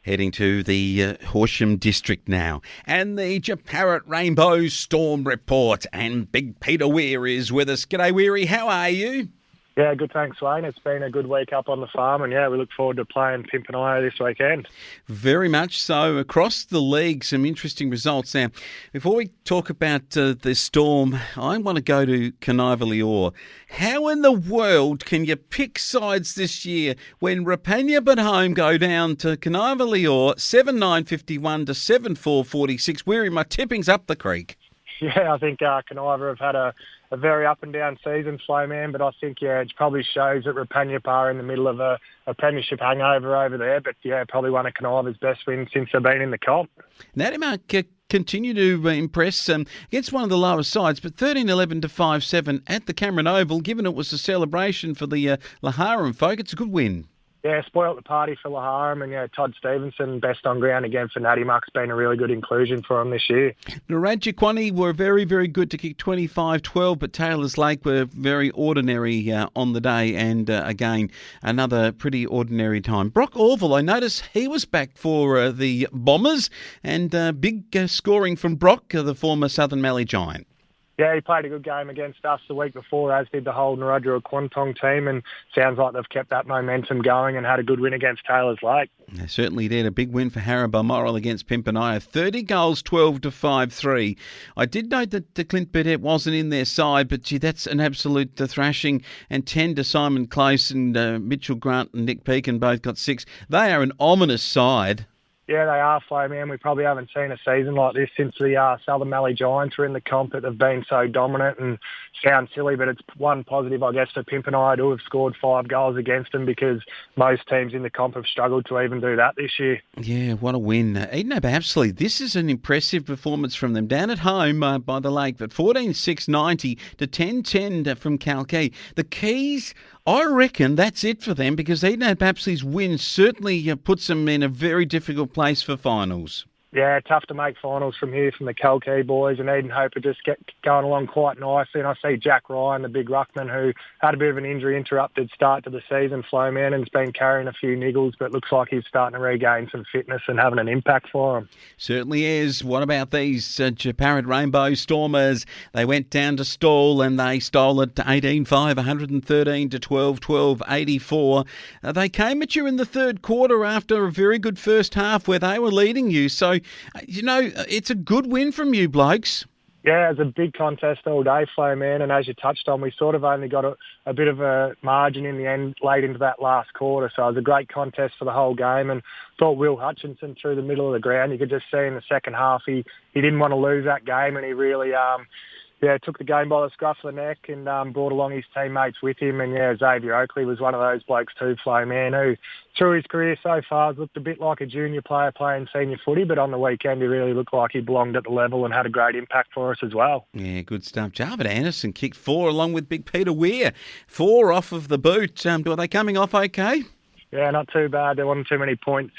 Heading to the Horsham District now. And the Parrot Rainbow Storm Report. And Big Peter Weir is with us. G'day, Weary. How are you? Yeah, good, thanks, Wayne. It's been a good week up on the farm, and we look forward to playing Pimpernaya this weekend. Very much so. Across the league, some interesting results. Now, before we talk about the Storm, I want to go to Kaniva Leeor. How in the world can you pick sides this year when Rupanyup at home go down to Kaniva Leeor 7-9-51 to 7-4-46? Weary, my tipping's up the creek. Yeah, I think Kaniva have had a very up and down season, Flowman, but I think, it probably shows that Rupanyup are in the middle of a premiership hangover over there, but probably one of Kaniva's best wins since they've been in the comp. Nadimark continue to impress against one of the lower sides, but 13-11 to 5-7 at the Cameron Oval, given it was a celebration for the Laharam folk. It's a good win. Yeah, spoilt the party for Laharam, and Todd Stevenson, best on ground again for Nadimark's been a really good inclusion for him this year. Narrabeen were very, very good to kick 25-12, but Taylor's Lake were very ordinary on the day, and again, another pretty ordinary time. Brock Orville, I noticed he was back for the Bombers, and big scoring from Brock, the former Southern Mallee Giant. Yeah, he played a good game against us the week before, as did the whole Narrabeen Quantong team, and sounds like they've kept that momentum going and had a good win against Taylor's Lake. They certainly did. A big win for Harra Balmoral against Pimpernaya. 30 goals, 12 to 5-3. I did note that Clint Burdett wasn't in their side, but gee, that's an absolute thrashing. And 10 to Simon Close and Mitchell Grant and Nick Pekin both got 6. They are an ominous side. Yeah, they are, Flo, man. We probably haven't seen a season like this since the Southern Mallee Giants were in the comp, that they've been so dominant, and sounds silly, but it's one positive, I guess, for Pimpernaya to have scored 5 goals against them, because most teams in the comp have struggled to even do that this year. Yeah, what a win. Edenab Apsley, this is an impressive performance from them down at home by the lake, but 14-6-90 to 10-10 from Kalkee. The Keys, I reckon that's it for them, because Edenab Apsley's win certainly puts them in a very difficult place for finals. Yeah, tough to make finals from here from the Kalkee boys, and Eden Hope are just going along quite nicely. And I see Jack Ryan, the big ruckman, who had a bit of an injury-interrupted start to the season, Flowman, and has been carrying a few niggles, but looks like he's starting to regain some fitness and having an impact for him. Certainly is. What about these Parrot Rainbow Stormers? They went down to Stall and they stole it to 18-5, 113 to 12-12, 84. They came at you in the third quarter after a very good first half where they were leading you. So, it's a good win from you blokes. Yeah, it was a big contest all day, Flo, man, and as you touched on, we sort of only got a bit of a margin in the end late into that last quarter, so it was a great contest for the whole game, and thought Will Hutchinson through the middle of the ground, you could just see in the second half he didn't want to lose that game, and he really took the game by the scruff of the neck and brought along his teammates with him. And Xavier Oakley was one of those blokes too, Flo, man, who through his career so far has looked a bit like a junior player playing senior footy, but on the weekend he really looked like he belonged at the level and had a great impact for us as well. Yeah, good stuff. Jarvid Anderson kicked 4 along with Big Peter Weir. 4 off of the boot. Are they coming off okay? Yeah, not too bad. There wasn't too many points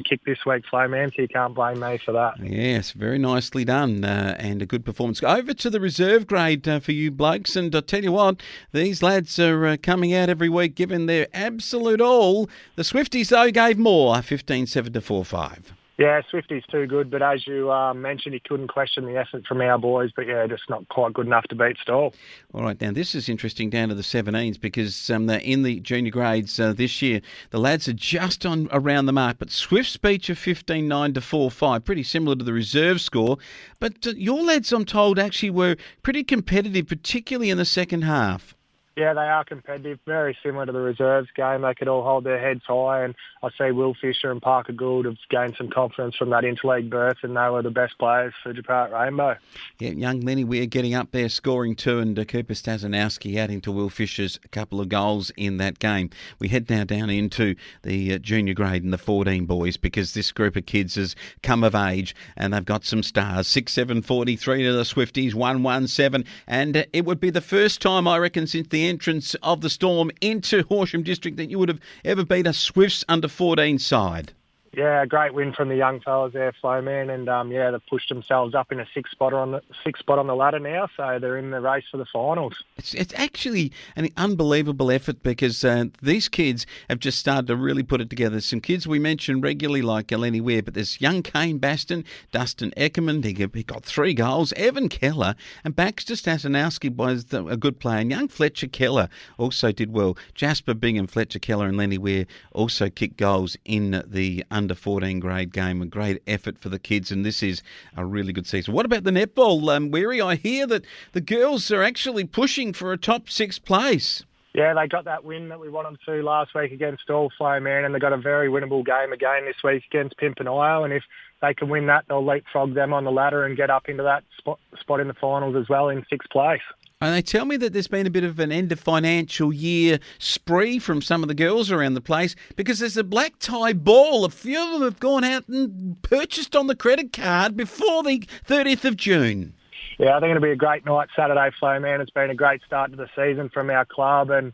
kicked this week, Flo, man, so you can't blame me for that. Yes, very nicely done and a good performance. Over to the reserve grade for you blokes, and I'll tell you what, these lads are coming out every week giving their absolute all. The Swifties, though, gave more, 15-7 to 4-5. Yeah, Swifty's too good, but as you mentioned, you couldn't question the effort from our boys, but just not quite good enough to beat Stall. All right, now this is interesting down to the 17s, because they're in the junior grades this year, the lads are just on around the mark, but Swift's beat you 15-9 to 4-5, pretty similar to the reserve score, but your lads, I'm told, actually were pretty competitive, particularly in the second half. Yeah, they are competitive, very similar to the reserves game. They could all hold their heads high, and I see Will Fisher and Parker Gould have gained some confidence from that interleague berth, and they were the best players for Parrot Rainbow. Yeah, young Lenny Weir getting up there, scoring 2, and Cooper Stazanowski adding to Will Fisher's couple of goals in that game. We head now down into the junior grade and the 14 boys, because this group of kids has come of age, and they've got some stars. 6-7-43 to the Swifties, 1-1-7, and it would be the first time, I reckon, since the entrance of the Storm into Horsham District that you would have ever beat a Swifts under 14 side. Yeah, a great win from the young fellas there, Flowman, and they've pushed themselves up in a sixth spot on the ladder now, so they're in the race for the finals. It's actually an unbelievable effort because these kids have just started to really put it together. Some kids we mention regularly like Peter Weir, but there's young Kane Baston, Dustin Eckerman, he got 3 goals, Evan Keller, and Baxter Stasinowski was a good player, and young Fletcher Keller also did well. Jasper Bingham, Fletcher Keller and Lenny Weir also kicked goals in the under 14 grade game. A great effort for the kids, and this is a really good season. What about the netball, Weary? I hear that the girls are actually pushing for a top 6 place. Yeah, they got that win that we wanted to last week against All Flowman, and they got a very winnable game again this week against Pimpernile, and if they can win that, they'll leapfrog them on the ladder and get up into that spot in the finals as well in 6th place. And they tell me that there's been a bit of an end of financial year spree from some of the girls around the place because there's a black tie ball. A few of them have gone out and purchased on the credit card before the 30th of June. Yeah, I think it'll be a great night Saturday, Flowman. It's been a great start to the season from our club, and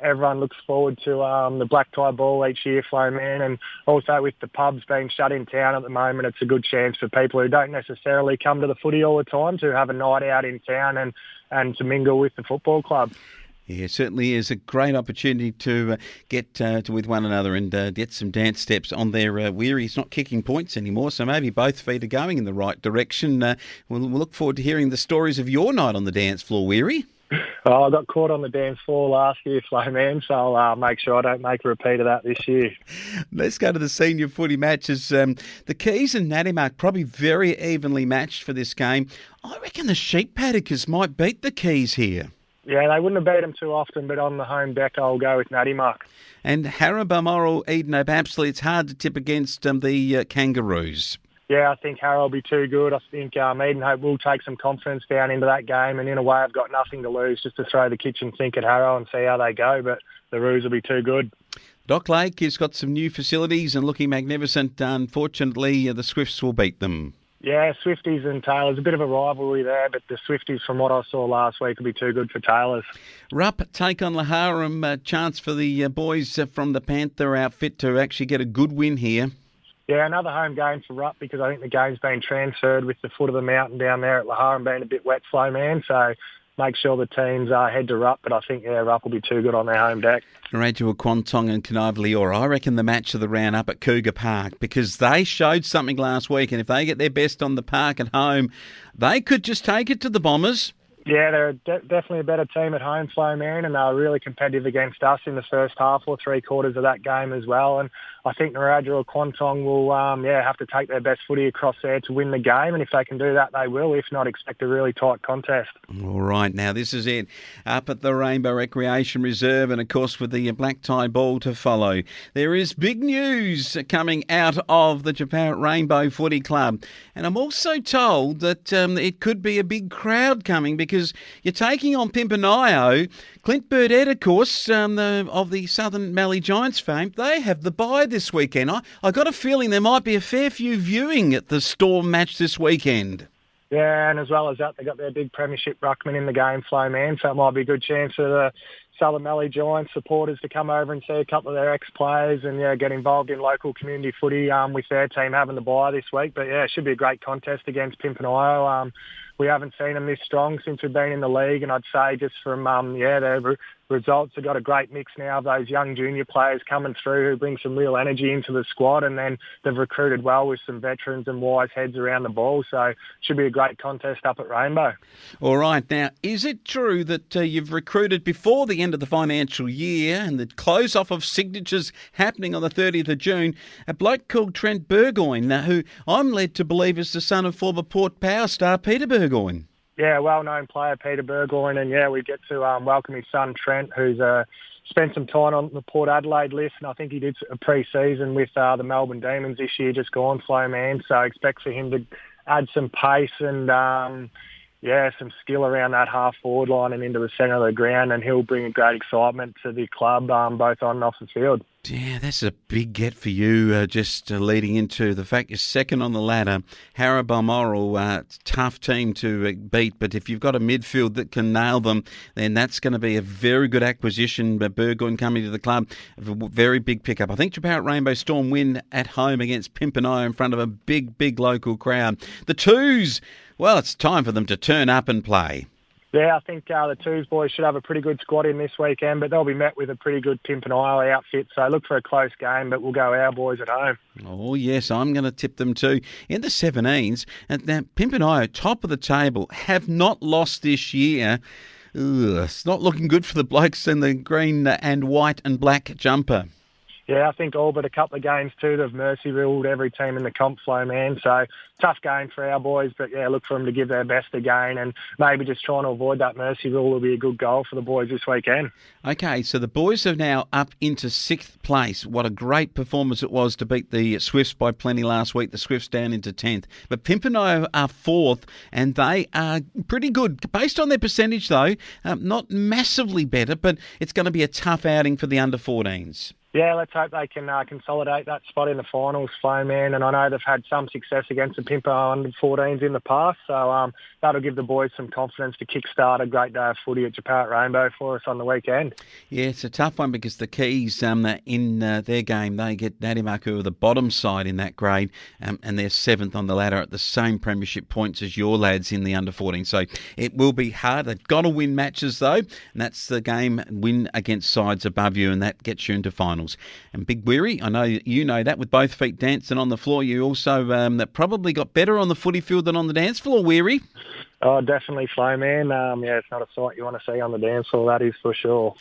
everyone looks forward to the black tie ball each year, Flowman. And also with the pubs being shut in town at the moment, it's a good chance for people who don't necessarily come to the footy all the time to have a night out in town and to mingle with the football club. Yeah, it certainly is a great opportunity to get to with one another and get some dance steps on there. Weary's not kicking points anymore, so maybe both feet are going in the right direction. We'll look forward to hearing the stories of your night on the dance floor, Weary. Oh, I got caught on the dance floor last year, Flowman, so I'll make sure I don't make a repeat of that this year. Let's go to the senior footy matches. The Keys and Natimark probably very evenly matched for this game. I reckon the Sheep Paddockers might beat the Keys here. Yeah, they wouldn't have beat them too often, but on the home deck, I'll go with Natimark. And Harrow-Balmoral, Eden Apsley, it's hard to tip against the Kangaroos. Yeah, I think Harrow will be too good. I think Eden Hope will take some confidence down into that game, and in a way I've got nothing to lose, just to throw the kitchen sink at Harrow and see how they go, but the Roos will be too good. Dock Lake has got some new facilities and looking magnificent. Unfortunately, the Swifts will beat them. Yeah, Swifties and Taylors, a bit of a rivalry there, but the Swifties, from what I saw last week, will be too good for Taylors. Rupp take on Laharam, chance for the boys from the Panther outfit to actually get a good win here. Yeah, another home game for Rupp because I think the game's been transferred with the foot of the mountain down there at Laharam being a bit wet, Flowman, so make sure the teams head to Rupp, but I think, Rupp will be too good on their home deck. Radua Quantong and Kaniva Leeor. I reckon the match of the round up at Cougar Park because they showed something last week, and if they get their best on the park at home, they could just take it to the Bombers. Yeah, they're definitely a better team at home, Flowman, and they were really competitive against us in the first half or 3/4 of that game as well. And I think Narrabri or Quantong will have to take their best footy across there to win the game, and if they can do that, they will. If not, expect a really tight contest. All right, now this is it. Up at the Rainbow Recreation Reserve, and of course with the black tie ball to follow. There is big news coming out of the Japan Rainbow Footy Club, and I'm also told that it could be a big crowd coming because you're taking on Pimpernile. Clint Burdett, of course, of the Southern Mallee Giants fame, they have the bye this weekend. I got a feeling there might be a fair few viewing at the Storm match this weekend. Yeah, and as well as that, they got their big premiership ruckman in the game, Flowman, so it might be a good chance for the Southern Mallee Giants supporters to come over and see a couple of their ex-players and get involved in local community footy with their team having the bye this week. But yeah, it should be a great contest against Pimpernile. We haven't seen them this strong since we've been in the league, and I'd say just from their results, they've got a great mix now of those young junior players coming through who bring some real energy into the squad, and then they've recruited well with some veterans and wise heads around the ball, so it should be a great contest up at Rainbow. All right, now, is it true that you've recruited before the end of the financial year and the close-off of signatures happening on the 30th of June, a bloke called Trent Burgoyne, who I'm led to believe is the son of former Port Power star Peter Burgoyne? Yeah, well-known player, Peter Burgoyne, and we get to welcome his son, Trent, who's spent some time on the Port Adelaide list, and I think he did a pre-season with the Melbourne Demons this year, just gone, Flowman, so I expect for him to add some pace and, Yeah, some skill around that half-forward line and into the centre of the ground, and he'll bring a great excitement to the club, both on and off the field. Yeah, that's a big get for you, just leading into the fact you're second on the ladder. Harrow Balmoral, tough team to beat, but if you've got a midfield that can nail them, then that's going to be a very good acquisition. Burgoyne coming to the club, a very big pickup. I think Jeparat Rainbow Storm win at home against Pimpernel in front of a big local crowd. The Twos, well, it's time for them to turn up and play. Yeah, I think the Twos boys should have a pretty good squad in this weekend, but they'll be met with a pretty good Pimpernel outfit, so look for a close game, but we'll go our boys at home. Oh, yes, I'm going to tip them too. In the 17s, and now Pimpernel, top of the table, have not lost this year. It's not looking good for the blokes in the green and white and black jumper. Yeah, I think all but a couple of games too. They've mercy ruled every team in the comp, Flowman. So tough game for our boys, but yeah, look for them to give their best again, and maybe just trying to avoid that mercy rule will be a good goal for the boys this weekend. Okay, so the boys are now up into 6th place. What a great performance it was to beat the Swifts by plenty last week. The Swifts down into 10th. But Pimpernel are 4th, and they are pretty good. Based on their percentage, though, not massively better, but it's going to be a tough outing for the under-14s. Yeah, let's hope they can consolidate that spot in the finals, Flowman. And I know they've had some success against the Pimpernel under-14s in the past, so that'll give the boys some confidence to kickstart a great day of footy at Jeparat Rainbow for us on the weekend. Yeah, it's a tough one because the Keys, in their game, they get Nadimak, who are the bottom side in that grade, and they're 7th on the ladder at the same premiership points as your lads in the under-14. So it will be hard. They've got to win matches, though, and that's the game, win against sides above you, and that gets you into finals. And Big Weary, I know you know that with both feet dancing on the floor. You also that probably got better on the footy field than on the dance floor, Weary. Oh, definitely, Flowman. Yeah, it's not a sight you want to see on the dance floor, that is for sure.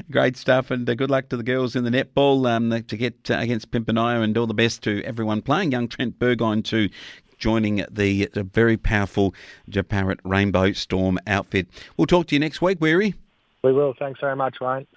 Great stuff, and good luck to the girls in the netball to get against Pimpernel, and all the best to everyone playing. Young Trent Burgoyne too, joining the very powerful Jeparat Rainbow Storm outfit. We'll talk to you next week, Weary. We will. Thanks very much, Wayne.